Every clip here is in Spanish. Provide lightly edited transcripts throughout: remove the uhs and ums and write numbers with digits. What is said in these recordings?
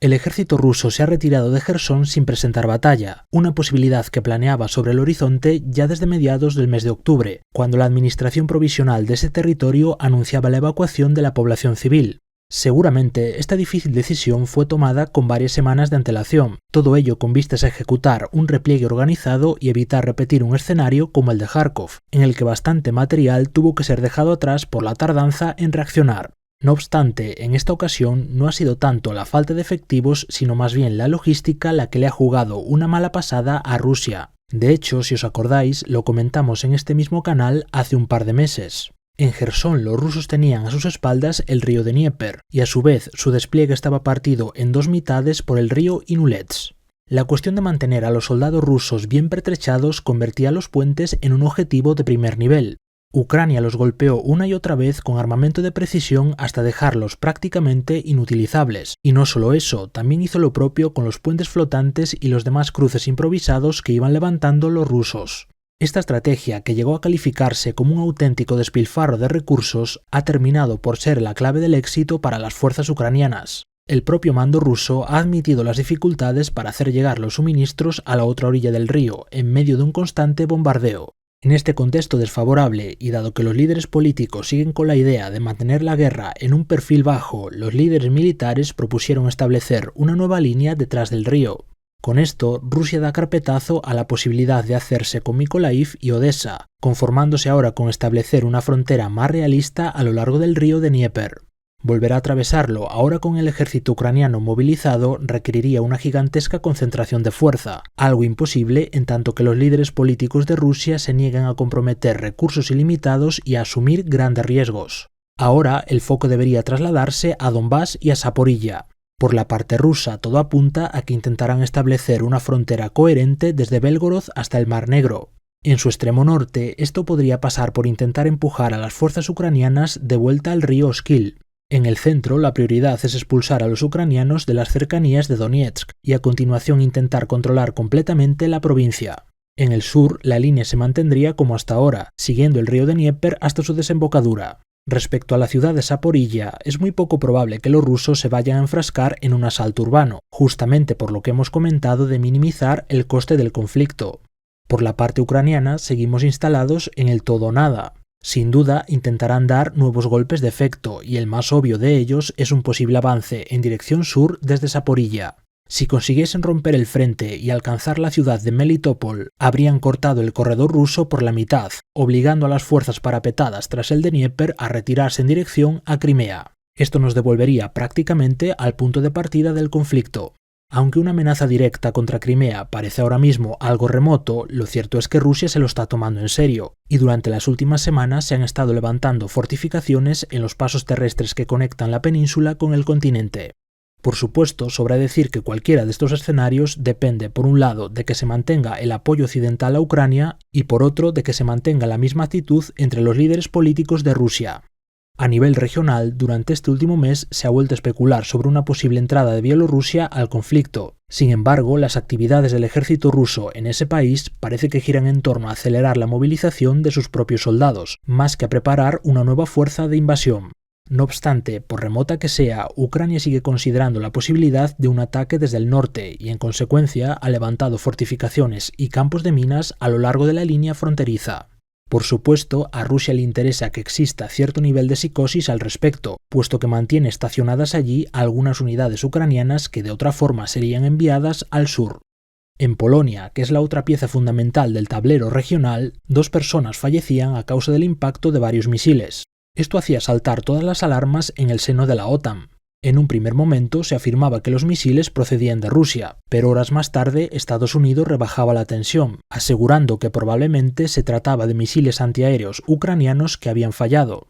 El ejército ruso se ha retirado de Jersón sin presentar batalla, una posibilidad que planeaba sobre el horizonte ya desde mediados del mes de octubre, cuando la administración provisional de ese territorio anunciaba la evacuación de la población civil. Seguramente esta difícil decisión fue tomada con varias semanas de antelación, todo ello con vistas a ejecutar un repliegue organizado y evitar repetir un escenario como el de Kharkov, en el que bastante material tuvo que ser dejado atrás por la tardanza en reaccionar. No obstante, en esta ocasión no ha sido tanto la falta de efectivos, sino más bien la logística la que le ha jugado una mala pasada a Rusia. De hecho, si os acordáis, lo comentamos en este mismo canal hace un par de meses. En Jersón los rusos tenían a sus espaldas el río de Dnieper, y a su vez su despliegue estaba partido en dos mitades por el río Inulets. La cuestión de mantener a los soldados rusos bien pertrechados convertía a los puentes en un objetivo de primer nivel. Ucrania los golpeó una y otra vez con armamento de precisión hasta dejarlos prácticamente inutilizables. Y no solo eso, también hizo lo propio con los puentes flotantes y los demás cruces improvisados que iban levantando los rusos. Esta estrategia, que llegó a calificarse como un auténtico despilfarro de recursos, ha terminado por ser la clave del éxito para las fuerzas ucranianas. El propio mando ruso ha admitido las dificultades para hacer llegar los suministros a la otra orilla del río, en medio de un constante bombardeo. En este contexto desfavorable, y dado que los líderes políticos siguen con la idea de mantener la guerra en un perfil bajo, los líderes militares propusieron establecer una nueva línea detrás del río. Con esto, Rusia da carpetazo a la posibilidad de hacerse con Mykolaiv y Odessa, conformándose ahora con establecer una frontera más realista a lo largo del río de Dnieper. Volver a atravesarlo ahora con el ejército ucraniano movilizado requeriría una gigantesca concentración de fuerza, algo imposible en tanto que los líderes políticos de Rusia se niegan a comprometer recursos ilimitados y a asumir grandes riesgos. Ahora el foco debería trasladarse a Donbass y a Zaporilla. Por la parte rusa, todo apunta a que intentarán establecer una frontera coherente desde Belgorod hasta el Mar Negro. En su extremo norte, esto podría pasar por intentar empujar a las fuerzas ucranianas de vuelta al río Oskil. En el centro, la prioridad es expulsar a los ucranianos de las cercanías de Donetsk y a continuación intentar controlar completamente la provincia. En el sur, la línea se mantendría como hasta ahora, siguiendo el río de Dnieper hasta su desembocadura. Respecto a la ciudad de Zaporilla, es muy poco probable que los rusos se vayan a enfrascar en un asalto urbano, justamente por lo que hemos comentado de minimizar el coste del conflicto. Por la parte ucraniana, seguimos instalados en el todo o nada. Sin duda, intentarán dar nuevos golpes de efecto, y el más obvio de ellos es un posible avance en dirección sur desde Zaporilla. Si consiguiesen romper el frente y alcanzar la ciudad de Melitopol, habrían cortado el corredor ruso por la mitad, obligando a las fuerzas parapetadas tras el de Dnieper a retirarse en dirección a Crimea. Esto nos devolvería prácticamente al punto de partida del conflicto. Aunque una amenaza directa contra Crimea parece ahora mismo algo remoto, lo cierto es que Rusia se lo está tomando en serio, y durante las últimas semanas se han estado levantando fortificaciones en los pasos terrestres que conectan la península con el continente. Por supuesto, sobra decir que cualquiera de estos escenarios depende, por un lado, de que se mantenga el apoyo occidental a Ucrania y por otro, de que se mantenga la misma actitud entre los líderes políticos de Rusia. A nivel regional, durante este último mes se ha vuelto a especular sobre una posible entrada de Bielorrusia al conflicto. Sin embargo, las actividades del ejército ruso en ese país parece que giran en torno a acelerar la movilización de sus propios soldados, más que a preparar una nueva fuerza de invasión. No obstante, por remota que sea, Ucrania sigue considerando la posibilidad de un ataque desde el norte y, en consecuencia, ha levantado fortificaciones y campos de minas a lo largo de la línea fronteriza. Por supuesto, a Rusia le interesa que exista cierto nivel de psicosis al respecto, puesto que mantiene estacionadas allí algunas unidades ucranianas que de otra forma serían enviadas al sur. En Polonia, que es la otra pieza fundamental del tablero regional, 2 personas fallecían a causa del impacto de varios misiles. Esto hacía saltar todas las alarmas en el seno de la OTAN. En un primer momento se afirmaba que los misiles procedían de Rusia, pero horas más tarde Estados Unidos rebajaba la tensión, asegurando que probablemente se trataba de misiles antiaéreos ucranianos que habían fallado.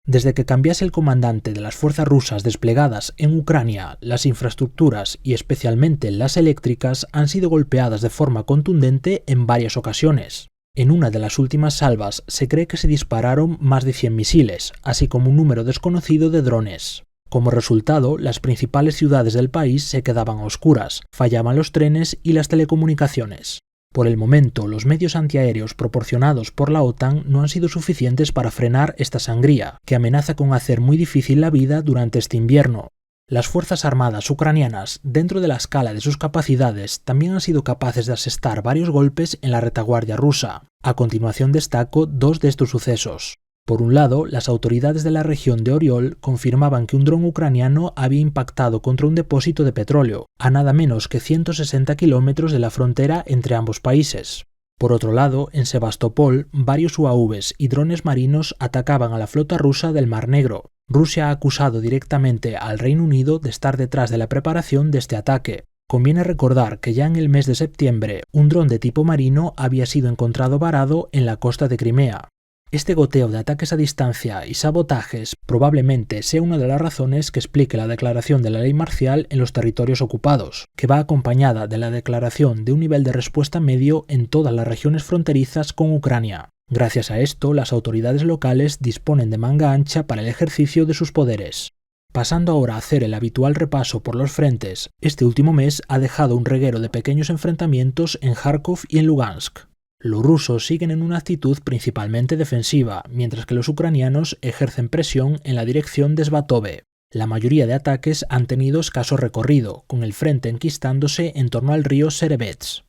Desde que cambiase el comandante de las fuerzas rusas desplegadas en Ucrania, las infraestructuras y especialmente las eléctricas han sido golpeadas de forma contundente en varias ocasiones. En una de las últimas salvas se cree que se dispararon más de 100 misiles, así como un número desconocido de drones. Como resultado, las principales ciudades del país se quedaban a oscuras, fallaban los trenes y las telecomunicaciones. Por el momento, los medios antiaéreos proporcionados por la OTAN no han sido suficientes para frenar esta sangría, que amenaza con hacer muy difícil la vida durante este invierno. Las fuerzas armadas ucranianas, dentro de la escala de sus capacidades, también han sido capaces de asestar varios golpes en la retaguardia rusa. A continuación destaco dos de estos sucesos. Por un lado, las autoridades de la región de Oriol confirmaban que un dron ucraniano había impactado contra un depósito de petróleo, a nada menos que 160 kilómetros de la frontera entre ambos países. Por otro lado, en Sebastopol, varios UAVs y drones marinos atacaban a la flota rusa del Mar Negro. Rusia ha acusado directamente al Reino Unido de estar detrás de la preparación de este ataque. Conviene recordar que ya en el mes de septiembre, un dron de tipo marino había sido encontrado varado en la costa de Crimea. Este goteo de ataques a distancia y sabotajes probablemente sea una de las razones que explique la declaración de la ley marcial en los territorios ocupados, que va acompañada de la declaración de un nivel de respuesta medio en todas las regiones fronterizas con Ucrania. Gracias a esto, las autoridades locales disponen de manga ancha para el ejercicio de sus poderes. Pasando ahora a hacer el habitual repaso por los frentes, este último mes ha dejado un reguero de pequeños enfrentamientos en Kharkov y en Lugansk. Los rusos siguen en una actitud principalmente defensiva, mientras que los ucranianos ejercen presión en la dirección de Svatove. La mayoría de ataques han tenido escaso recorrido, con el frente enquistándose en torno al río Serebets.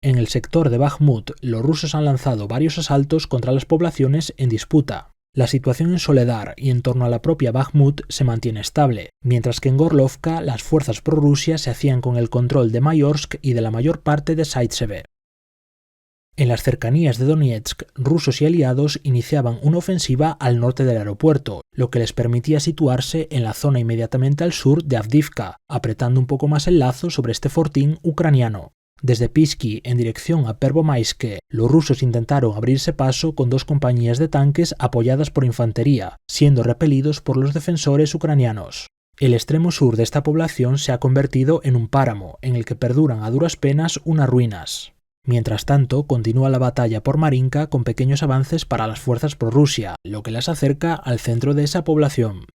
En el sector de Bakhmut, los rusos han lanzado varios asaltos contra las poblaciones en disputa. La situación en Soledar y en torno a la propia Bakhmut se mantiene estable, mientras que en Gorlovka las fuerzas prorrusias se hacían con el control de Mayorsk y de la mayor parte de Zaitsev. En las cercanías de Donetsk, rusos y aliados iniciaban una ofensiva al norte del aeropuerto, lo que les permitía situarse en la zona inmediatamente al sur de Avdiivka, apretando un poco más el lazo sobre este fortín ucraniano. Desde Pisky en dirección a Pervomaiske, los rusos intentaron abrirse paso con dos compañías de tanques apoyadas por infantería, siendo repelidos por los defensores ucranianos. El extremo sur de esta población se ha convertido en un páramo, en el que perduran a duras penas unas ruinas. Mientras tanto, continúa la batalla por Marinka con pequeños avances para las fuerzas prorrusia, lo que las acerca al centro de esa población.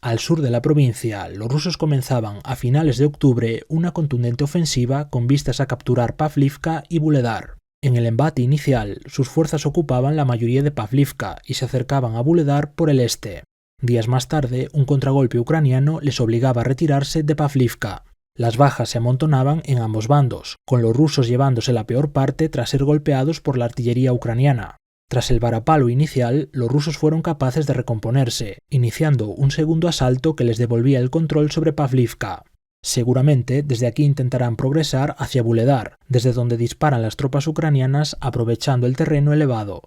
Al sur de la provincia, los rusos comenzaban a finales de octubre una contundente ofensiva con vistas a capturar Pavlivka y Vuhledar. En el embate inicial, sus fuerzas ocupaban la mayoría de Pavlivka y se acercaban a Vuhledar por el este. Días más tarde, un contragolpe ucraniano les obligaba a retirarse de Pavlivka. Las bajas se amontonaban en ambos bandos, con los rusos llevándose la peor parte tras ser golpeados por la artillería ucraniana. Tras el varapalo inicial, los rusos fueron capaces de recomponerse, iniciando un segundo asalto que les devolvía el control sobre Pavlivka. Seguramente desde aquí intentarán progresar hacia Vuhledar, desde donde disparan las tropas ucranianas aprovechando el terreno elevado.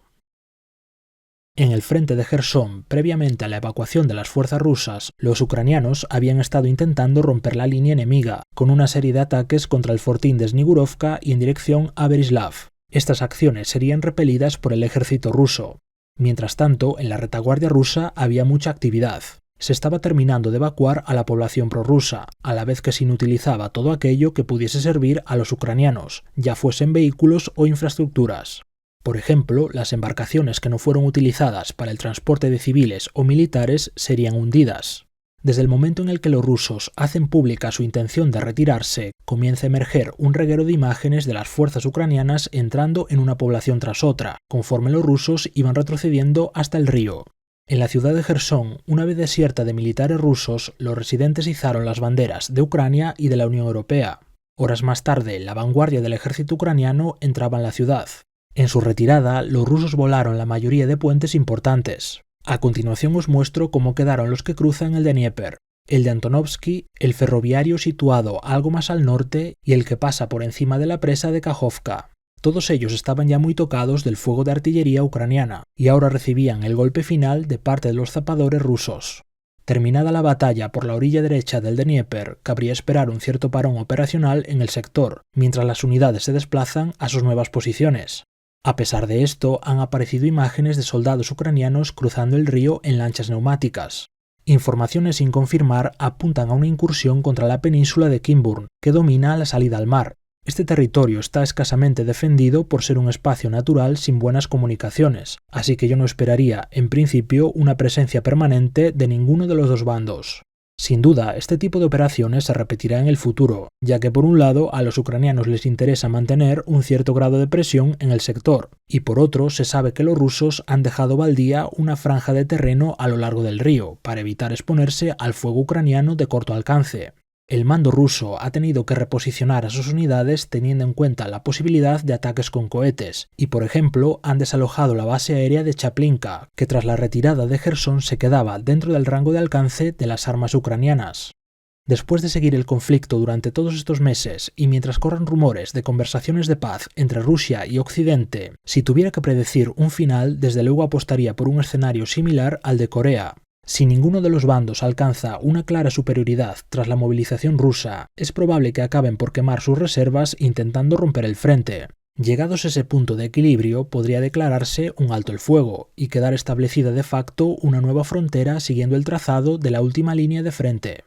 En el frente de Jersón, previamente a la evacuación de las fuerzas rusas, los ucranianos habían estado intentando romper la línea enemiga, con una serie de ataques contra el fortín de Snigurovka y en dirección a Berislav. Estas acciones serían repelidas por el ejército ruso. Mientras tanto, en la retaguardia rusa había mucha actividad. Se estaba terminando de evacuar a la población prorrusa, a la vez que se inutilizaba todo aquello que pudiese servir a los ucranianos, ya fuesen vehículos o infraestructuras. Por ejemplo, las embarcaciones que no fueron utilizadas para el transporte de civiles o militares serían hundidas. Desde el momento en el que los rusos hacen pública su intención de retirarse, comienza a emerger un reguero de imágenes de las fuerzas ucranianas entrando en una población tras otra, conforme los rusos iban retrocediendo hasta el río. En la ciudad de Jersón, una vez desierta de militares rusos, los residentes izaron las banderas de Ucrania y de la Unión Europea. Horas más tarde, la vanguardia del ejército ucraniano entraba en la ciudad. En su retirada, los rusos volaron la mayoría de puentes importantes. A continuación os muestro cómo quedaron los que cruzan el Dnieper, el de Antonovsky, el ferroviario situado algo más al norte y el que pasa por encima de la presa de Kajovka. Todos ellos estaban ya muy tocados del fuego de artillería ucraniana y ahora recibían el golpe final de parte de los zapadores rusos. Terminada la batalla por la orilla derecha del Dnieper, cabría esperar un cierto parón operacional en el sector, mientras las unidades se desplazan a sus nuevas posiciones. A pesar de esto, han aparecido imágenes de soldados ucranianos cruzando el río en lanchas neumáticas. Informaciones sin confirmar apuntan a una incursión contra la península de Kimburn, que domina la salida al mar. Este territorio está escasamente defendido por ser un espacio natural sin buenas comunicaciones, así que yo no esperaría, en principio, una presencia permanente de ninguno de los dos bandos. Sin duda, este tipo de operaciones se repetirá en el futuro, ya que por un lado a los ucranianos les interesa mantener un cierto grado de presión en el sector, y por otro se sabe que los rusos han dejado baldía una franja de terreno a lo largo del río, para evitar exponerse al fuego ucraniano de corto alcance. El mando ruso ha tenido que reposicionar a sus unidades teniendo en cuenta la posibilidad de ataques con cohetes, y por ejemplo han desalojado la base aérea de Chaplinka, que tras la retirada de Jersón se quedaba dentro del rango de alcance de las armas ucranianas. Después de seguir el conflicto durante todos estos meses y mientras corran rumores de conversaciones de paz entre Rusia y Occidente, si tuviera que predecir un final, desde luego apostaría por un escenario similar al de Corea. Si ninguno de los bandos alcanza una clara superioridad tras la movilización rusa, es probable que acaben por quemar sus reservas intentando romper el frente. Llegados a ese punto de equilibrio, podría declararse un alto el fuego y quedar establecida de facto una nueva frontera siguiendo el trazado de la última línea de frente.